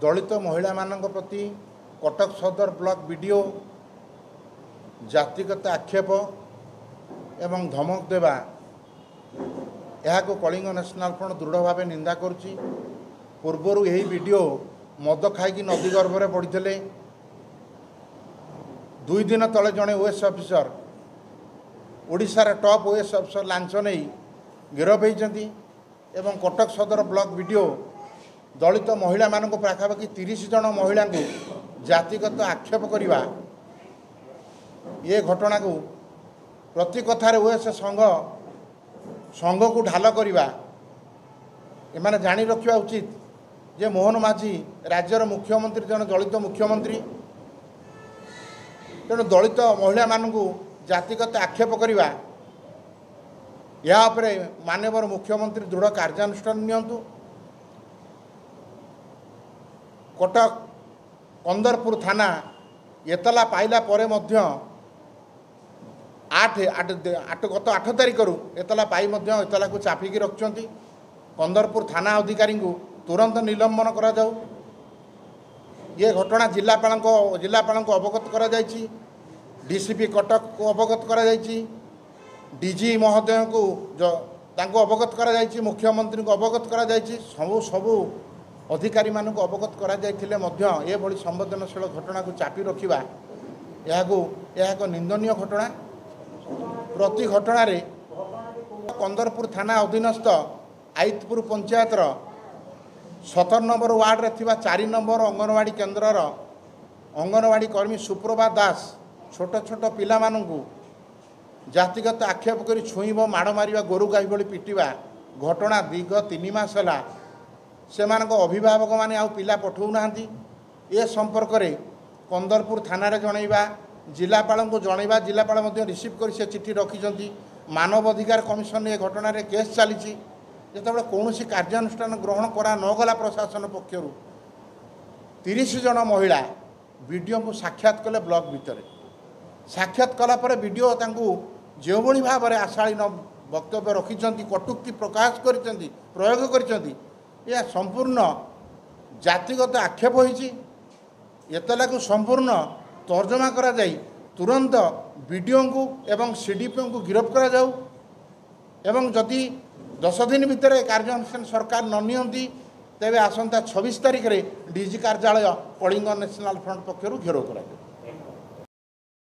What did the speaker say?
दलित महिला मान प्रति कटक सदर ब्लॉक वीडियो जातिगत आक्षेप एवं धमक देवा यह कलिंग नेशनल फ्रंट दृढ़ भाव निंदा करुच्ची। पूर्वर यही वीडियो मद खाई नदी गर्भ में पड़ते 2 दिन तले जड़े ओएस ऑफिसर ओडिशार टॉप ओएस ऑफिसर लांच नहीं गिरफ होती एवं कटक सदर ब्लॉक वीडियो दलित महिला मान पाखापाखि 30 जन महिला को जातिगत आक्षेप करवा ये घटना को प्रति कथार ओएस संघ को ढाल करवा एमाने जानी रखा उचित जे मोहन माझी राज्यर मुख्यमंत्री जन दलित मुख्यमंत्री तेणु दलित महिला मान जातिगत आक्षेप करवा या माननीय मुख्यमंत्री दृढ़ कार्यानुष्ठान नियंतु। कटक कंदरपुर थाना एतला पाइला परे मध्य गत 8 तारिख एतला पाई एतला को चापिकी रखुंट कंदरपुर थाना अधिकारी को तुरंत निलंबन करा जाऊ। ये घटना जिलापाल को अवगत करा जायछि, डीसीपी कटक को अवगत करा जायछि, डीजी महोदय को तांको अवगत करा जायछि, मुख्यमंत्री को अवगत करा जायछि, सबु अधिकारी मान को अवगत करा जायथिले मध्य ये भली संवेदनशील घटना को चापी रखिबा यह एक निंदनीय घटना। प्रति घटना रे कंदरपुर थाना अधीनस्थ आइतपुर पंचायतर 17 नंबर वार्ड रे थिबा 4 नंबर अंगनवाड़ी केन्द्रर अंगनवाड़ी कर्मी सुप्रभा दास छोट छोट पिला मानू जातिगत आक्षेप कर छुईब माड़ मारिबा गोरु गाई भली पिटिबा घटना दीर्घ 3 मास है से अभिभावक माने आउ पिला पठाऊ नाहांती। ए संपर्क में कंदरपुर थाना रे जनइबा जिलापाल को जनइबा जिलापाल मध्य रिसीव कर से चिठी रखिछंती। मानव अधिकार कमिशन ए घटना रे केस चली जिते कौन कार्यानुष्ठान ग्रहण करा नगला प्रशासन पक्षर 30 जन महिला वीडियो को साक्षात कले ब्लॉक भितर साक्षात कलापर वीडियो जो भली भाव में आशालीन वक्तव्य रखिछंती कटुक्ति प्रकाश करिछंती प्रयोग करिछंती यह संपूर्ण जातिगत आक्षेप होइछि। एतला को संपूर्ण तर्जमा करा जाई तुरंत वीडियो को एवं सीडीपी को गिरफ्त करा जाऊ एवं जदि 10 दिन भितर कार्यानुष्ठान सरकार न नियंती तेबे आसंता 26 तारिख रे डीजी कार्यालय कलिंग नेशनल फ्रंट पक्षर घेराव करा।